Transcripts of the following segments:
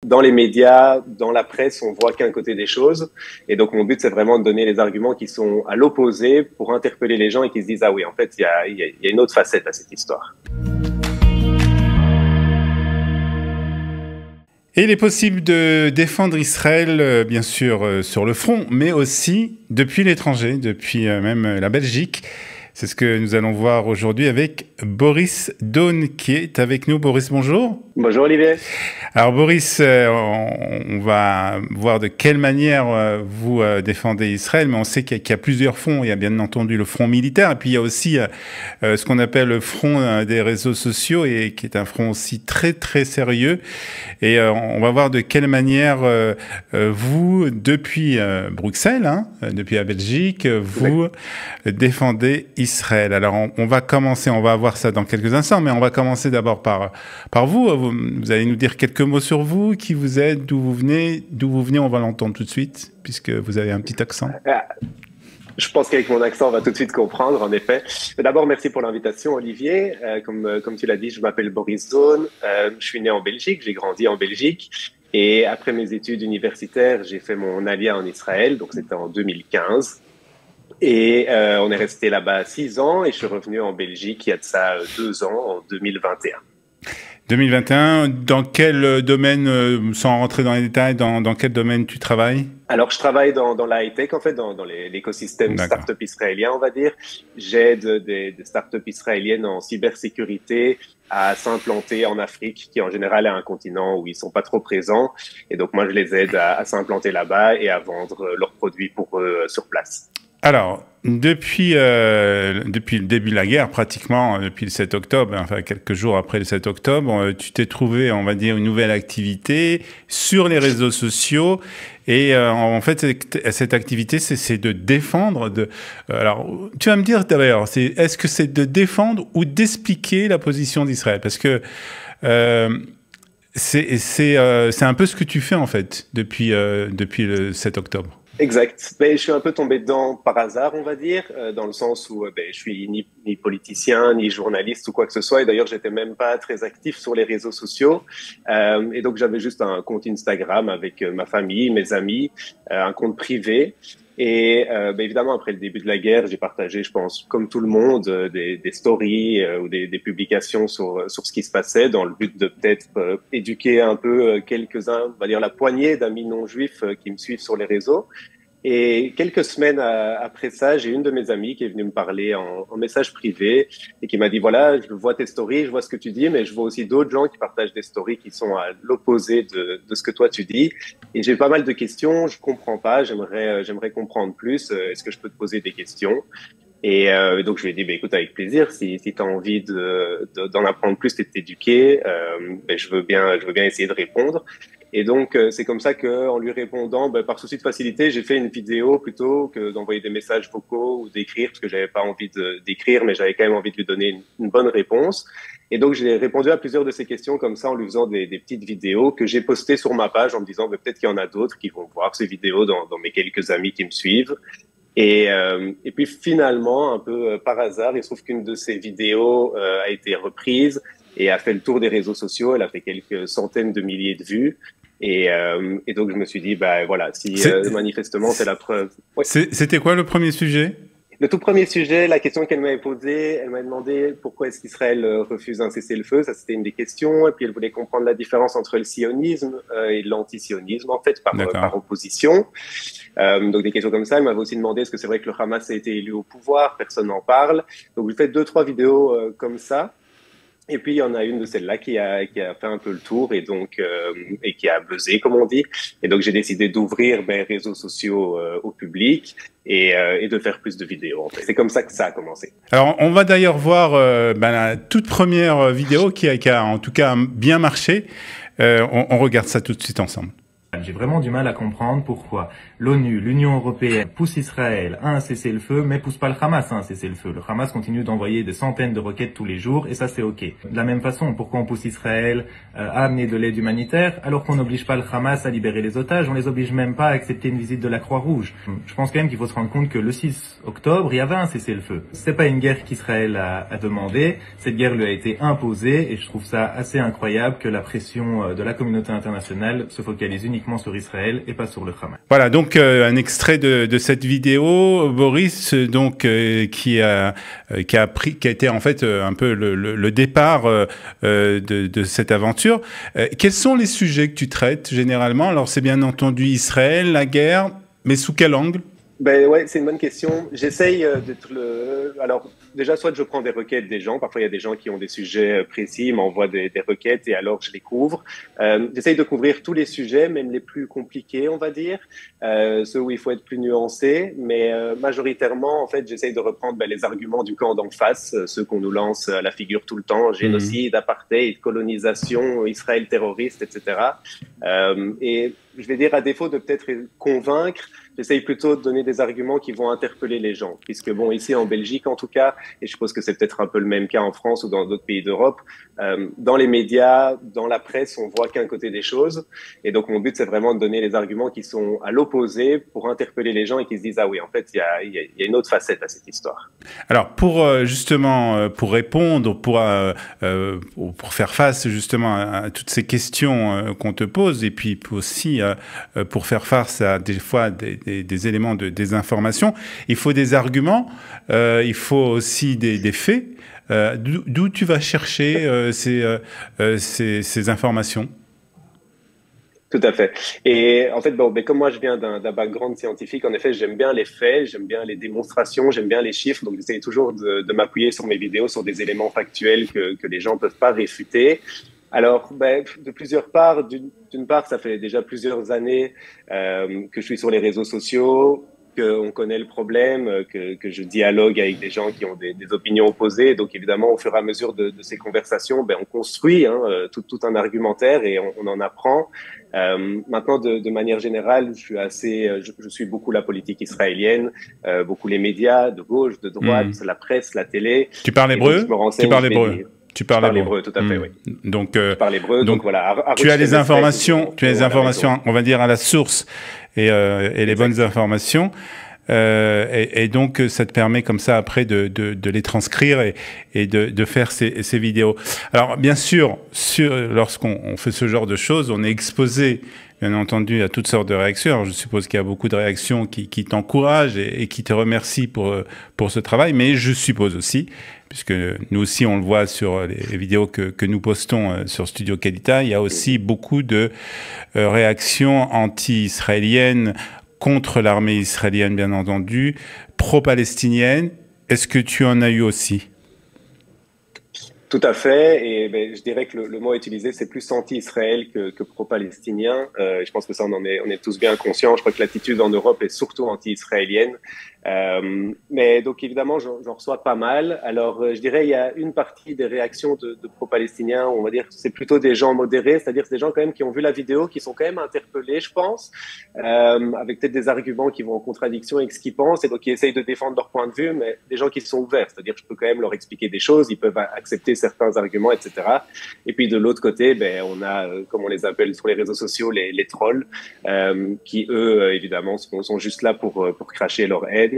dans les médias, dans la presse, on voit qu'un côté des choses. Et donc, mon but, c'est vraiment de donner les arguments qui sont à l'opposé pour interpeller les gens et qui se disent, ah oui, en fait, il y a une autre facette à cette histoire. Et il est possible de défendre Israël, bien sûr, sur le front, mais aussi depuis l'étranger, depuis même la Belgique. C'est ce que nous allons voir aujourd'hui avec Boris Daune qui est avec nous. Boris, bonjour. Bonjour Olivier. Alors Boris, on va voir de quelle manière vous défendez Israël, mais on sait qu'il y a plusieurs fronts. Il y a bien entendu le front militaire, et puis il y a aussi ce qu'on appelle le front des réseaux sociaux, et qui est un front aussi très très sérieux. Et on va voir de quelle manière vous, depuis Bruxelles, depuis la Belgique, vous défendez Israël. Alors on va commencer, on va voir ça dans quelques instants, mais on va commencer d'abord par vous. Vous allez nous dire quelques mots sur vous, qui vous êtes, d'où vous venez, on va l'entendre tout de suite, puisque vous avez un petit accent. Je pense qu'avec mon accent, on va tout de suite comprendre, en effet. D'abord, merci pour l'invitation, Olivier. Comme tu l'as dit, je m'appelle Boris Daune. Je suis né en Belgique, j'ai grandi en Belgique. Et après mes études universitaires, j'ai fait mon alia en Israël, donc c'était en 2015. Et on est resté là-bas 6 ans et je suis revenu en Belgique il y a de ça 2 ans, en 2021. 2021, dans quel domaine, sans rentrer dans les détails, dans quel domaine tu travailles? Alors, je travaille dans la high-tech, en fait, dans l'écosystème start-up israélien, on va dire. J'aide des start-up israéliennes en cybersécurité à s'implanter en Afrique, qui en général est un continent où ils sont pas trop présents. Et donc, moi, je les aide à s'implanter là-bas et à vendre leurs produits pour eux sur place. Alors, depuis le début de la guerre, pratiquement depuis le 7 octobre, enfin quelques jours après le 7 octobre, tu t'es trouvé, on va dire, une nouvelle activité sur les réseaux sociaux. Et en fait, cette activité, c'est de défendre. Alors, tu vas me dire d'ailleurs, est-ce que c'est de défendre ou d'expliquer la position d'Israël? Parce que c'est un peu ce que tu fais en fait depuis le 7 octobre. Exact. Je suis un peu tombé dedans par hasard, on va dire, dans le sens où je suis ni politicien, ni journaliste ou quoi que ce soit. Et d'ailleurs, j'étais même pas très actif sur les réseaux sociaux. Et donc, j'avais juste un compte Instagram avec ma famille, mes amis, un compte privé. Et évidemment, après le début de la guerre, j'ai partagé, je pense, comme tout le monde, des stories ou des publications sur ce qui se passait, dans le but de peut-être éduquer un peu quelques-uns, on va dire la poignée d'amis non juifs qui me suivent sur les réseaux. Et quelques semaines après ça, j'ai une de mes amies qui est venue me parler en message privé et qui m'a dit, voilà, je vois tes stories, je vois ce que tu dis, mais je vois aussi d'autres gens qui partagent des stories qui sont à l'opposé de ce que toi tu dis. Et j'ai pas mal de questions, je comprends pas, j'aimerais comprendre plus. Est-ce que je peux te poser des questions? Et donc je lui ai dit, écoute, avec plaisir, si tu as envie d'en apprendre plus et de t'éduquer, je veux bien essayer de répondre. Et donc, c'est comme ça qu'en lui répondant, par souci de facilité, j'ai fait une vidéo plutôt que d'envoyer des messages vocaux ou d'écrire, parce que j'avais pas envie d'écrire, mais j'avais quand même envie de lui donner une bonne réponse. Et donc, j'ai répondu à plusieurs de ses questions comme ça, en lui faisant des petites vidéos que j'ai postées sur ma page en me disant, peut-être qu'il y en a d'autres qui vont voir ces vidéos dans mes quelques amis qui me suivent. Et puis finalement, un peu par hasard, il se trouve qu'une de ces vidéos a été reprise et a fait le tour des réseaux sociaux. Elle a fait quelques centaines de milliers de vues. Et donc, je me suis dit, voilà, si manifestement, c'est la preuve. Ouais. C'était quoi le premier sujet? Le tout premier sujet, la question qu'elle m'avait posée, elle m'a demandé pourquoi est-ce qu'Israël refuse un cessez-le-feu. Ça, c'était une des questions. Et puis, elle voulait comprendre la différence entre le sionisme et l'antisionisme, en fait, par opposition. Donc, des questions comme ça. Elle m'avait aussi demandé est-ce que c'est vrai que le Hamas a été élu au pouvoir. Personne n'en parle. Donc, j'ai fait 2-3 vidéos comme ça. Et puis, il y en a une de celles-là qui a fait un peu le tour et donc, et qui a buzzé, comme on dit. Et donc, j'ai décidé d'ouvrir mes réseaux sociaux au public et de faire plus de vidéos. En fait. C'est comme ça que ça a commencé. Alors, on va d'ailleurs voir la toute première vidéo qui a en tout cas bien marché. On regarde ça tout de suite ensemble. J'ai vraiment du mal à comprendre pourquoi l'ONU, l'Union européenne pousse Israël à un cessez-le-feu, mais pousse pas le Hamas à un cessez-le-feu. Le Hamas continue d'envoyer des centaines de roquettes tous les jours, et ça c'est ok. De la même façon, pourquoi on pousse Israël à amener de l'aide humanitaire, alors qu'on n'oblige pas le Hamas à libérer les otages, on les oblige même pas à accepter une visite de la Croix-Rouge. Je pense quand même qu'il faut se rendre compte que le 6 octobre, il y avait un cessez-le-feu. C'est pas une guerre qu'Israël a demandé, cette guerre lui a été imposée, et je trouve ça assez incroyable que la pression de la communauté internationale se focalise uniquement sur Israël et pas sur le Hamas. Voilà, donc un extrait de cette vidéo, Boris, donc qui a été en fait un peu le départ de cette aventure. Quels sont les sujets que tu traites généralement? Alors c'est bien entendu Israël, la guerre, mais sous quel angle? Ben ouais, c'est une bonne question. J'essaye d'être Alors, déjà, soit je prends des requêtes des gens. Parfois, il y a des gens qui ont des sujets précis, ils m'envoient des requêtes et alors je les couvre. J'essaye de couvrir tous les sujets, même les plus compliqués, on va dire. Ceux où il faut être plus nuancé. Mais majoritairement, en fait, j'essaye de reprendre les arguments du camp d'en face, ceux qu'on nous lance à la figure tout le temps. Génocide, apartheid, colonisation, Israël terroriste, etc. Et je vais dire, à défaut de peut-être convaincre, j'essaye plutôt de donner des arguments qui vont interpeller les gens. Puisque bon, ici en Belgique en tout cas, et je suppose que c'est peut-être un peu le même cas en France ou dans d'autres pays d'Europe, dans les médias, dans la presse, on voit qu'un côté des choses. Et donc mon but, c'est vraiment de donner les arguments qui sont à l'opposé pour interpeller les gens et qui se disent, ah oui, en fait, il y a une autre facette à cette histoire. Alors pour justement, pour répondre, pour faire face justement à toutes ces questions qu'on te pose, et puis aussi pour faire face à des fois des éléments de désinformation, il faut des arguments, il faut aussi des faits. D'où tu vas chercher ces informations? Tout à fait. Et en fait, bon, comme moi je viens d'un background scientifique, en effet, j'aime bien les faits, j'aime bien les démonstrations, j'aime bien les chiffres. Donc, j'essaie toujours de m'appuyer sur mes vidéos, sur des éléments factuels que les gens peuvent pas réfuter. Alors, de plusieurs parts. D'une part, ça fait déjà plusieurs années que je suis sur les réseaux sociaux, qu'on connaît le problème, que je dialogue avec des gens qui ont des opinions opposées. Donc, évidemment, au fur et à mesure de ces conversations, on construit tout un argumentaire et on en apprend. Maintenant, de manière générale, je suis beaucoup la politique israélienne, beaucoup les médias, de gauche, de droite, la presse, la télé. Tu parles hébreu? Tu parles hébreu? Tu parles hébreu, tout à fait, oui. Donc, je parle hébreu, donc voilà. Tu as les informations, on va dire à la source et les bonnes informations. Et donc, ça te permet comme ça après de les transcrire et de faire ces vidéos. Alors, bien sûr, lorsqu'on fait ce genre de choses, on est exposé, bien entendu, à toutes sortes de réactions. Alors, je suppose qu'il y a beaucoup de réactions qui t'encouragent et qui te remercient pour ce travail, mais je suppose aussi, puisque nous aussi on le voit sur les vidéos que nous postons sur Studio Kalita, il y a aussi beaucoup de réactions anti-israéliennes contre l'armée israélienne, bien entendu, pro-palestinienne. Est-ce que tu en as eu aussi? Tout à fait, et je dirais que le mot utilisé, c'est plus anti-Israël que pro-palestinien. Je pense que ça, on est tous bien conscients. Je crois que l'attitude en Europe est surtout anti-israélienne. Mais donc évidemment, j'en reçois pas mal. Alors je dirais il y a une partie des réactions de pro-palestiniens, on va dire c'est plutôt des gens modérés, c'est-à-dire c'est des gens quand même qui ont vu la vidéo, qui sont quand même interpellés, je pense, avec peut-être des arguments qui vont en contradiction avec ce qu'ils pensent et donc qui essayent de défendre leur point de vue, mais des gens qui sont ouverts, c'est-à-dire je peux quand même leur expliquer des choses, ils peuvent accepter certains arguments, etc. Et puis de l'autre côté, on a, comme on les appelle sur les réseaux sociaux, les trolls, qui eux, évidemment, sont juste là pour cracher leur haine.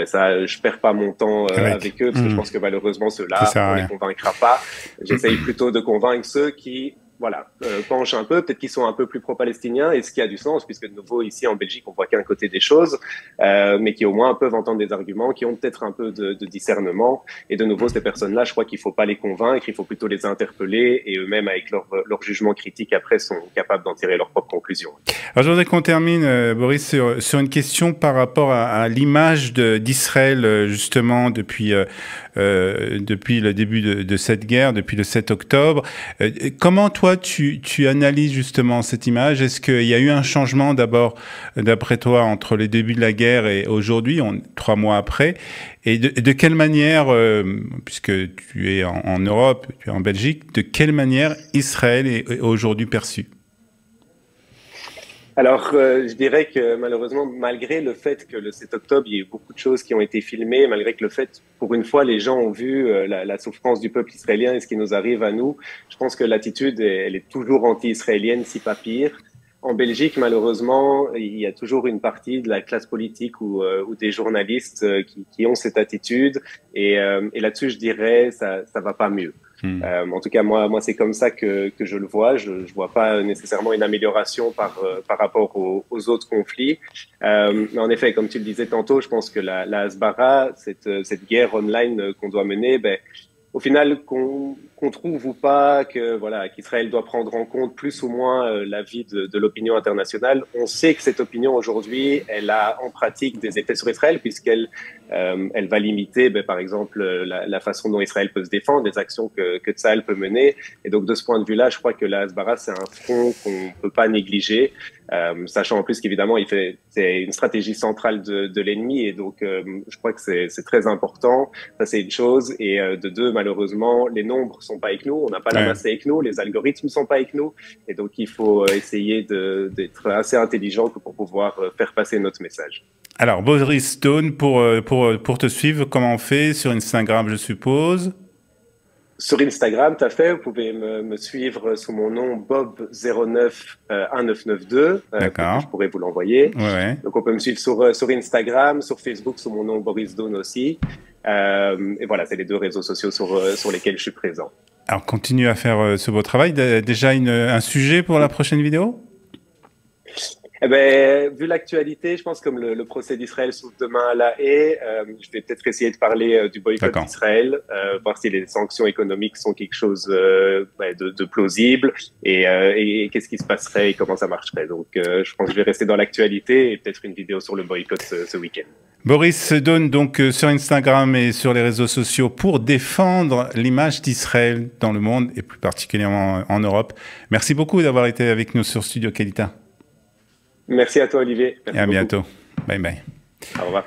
Ça, je perds pas mon temps avec eux parce que je pense que malheureusement ceux-là, on les convaincra pas. J'essaye plutôt de convaincre ceux qui penchent un peu, peut-être qu'ils sont un peu plus pro-palestiniens, et ce qui a du sens, puisque de nouveau, ici en Belgique, on voit qu'un côté des choses, mais qui au moins peuvent entendre des arguments, qui ont peut-être un peu de discernement, et de nouveau, ces personnes-là, je crois qu'il faut pas les convaincre, il faut plutôt les interpeller, et eux-mêmes, avec leur jugement critique, après, sont capables d'en tirer leurs propres conclusions. Alors, je voudrais qu'on termine, Boris, sur une question par rapport à l'image d'Israël, justement, depuis le début de cette guerre, depuis le 7 octobre. Comment, toi, tu analyses justement cette image? Est-ce qu'il y a eu un changement d'abord, d'après toi, entre les débuts de la guerre et aujourd'hui, 3 mois après? Et de quelle manière, puisque tu es en Europe, tu es en Belgique, de quelle manière Israël est aujourd'hui perçu? Alors, je dirais que malheureusement, malgré le fait que le 7 octobre, il y a eu beaucoup de choses qui ont été filmées, malgré que le fait, pour une fois, les gens ont vu la souffrance du peuple israélien et ce qui nous arrive à nous, je pense que l'attitude, elle est toujours anti-israélienne, si pas pire. En Belgique, malheureusement, il y a toujours une partie de la classe politique ou des journalistes qui ont cette attitude. Et là-dessus, je dirais, ça va pas mieux. En tout cas, moi, c'est comme ça que je le vois. Je vois pas nécessairement une amélioration par rapport aux autres conflits. Mais en effet, comme tu le disais tantôt, je pense que la Hasbara, cette guerre online qu'on doit mener, ben, au final, qu'on trouve ou pas que voilà qu'Israël doit prendre en compte plus ou moins l'avis de l'opinion internationale, on sait que cette opinion aujourd'hui, elle a en pratique des effets sur Israël puisqu'elle elle va limiter, par exemple, la façon dont Israël peut se défendre, les actions que Tsahal peut mener. Et donc, de ce point de vue-là, je crois que la Hasbara, c'est un front qu'on peut pas négliger, sachant en plus qu'évidemment, c'est une stratégie centrale de l'ennemi. Et donc, je crois que c'est très important. Ça, c'est une chose. Et de deux, malheureusement, les nombres sont pas avec nous. On n'a pas la masse avec nous. Les algorithmes sont pas avec nous. Et donc, il faut essayer d'être assez intelligent pour pouvoir faire passer notre message. Alors, Boris Stone, pour te suivre, comment on fait? Sur Instagram, je suppose? Sur Instagram, tout à fait. Vous pouvez me suivre sous mon nom Bob091992. D'accord. Je pourrais vous l'envoyer. Ouais. Donc, on peut me suivre sur Instagram, sur Facebook sous mon nom Boris Stone aussi. Et voilà, c'est les deux réseaux sociaux sur lesquels je suis présent. Alors, continue à faire ce beau travail. Déjà un sujet pour la prochaine vidéo? Eh ben, vu l'actualité, je pense que comme le procès d'Israël s'ouvre demain à La Haye, je vais peut-être essayer de parler du boycott d'Israël, voir si les sanctions économiques sont quelque chose de plausible et qu'est-ce qui se passerait et comment ça marcherait. Donc, je pense que je vais rester dans l'actualité et peut-être une vidéo sur le boycott ce week-end. Boris Stone, donc sur Instagram et sur les réseaux sociaux pour défendre l'image d'Israël dans le monde et plus particulièrement en Europe. Merci beaucoup d'avoir été avec nous sur Studio Qualita. Merci à toi, Olivier. Merci et à beaucoup. bientôt. Bye bye. Au revoir.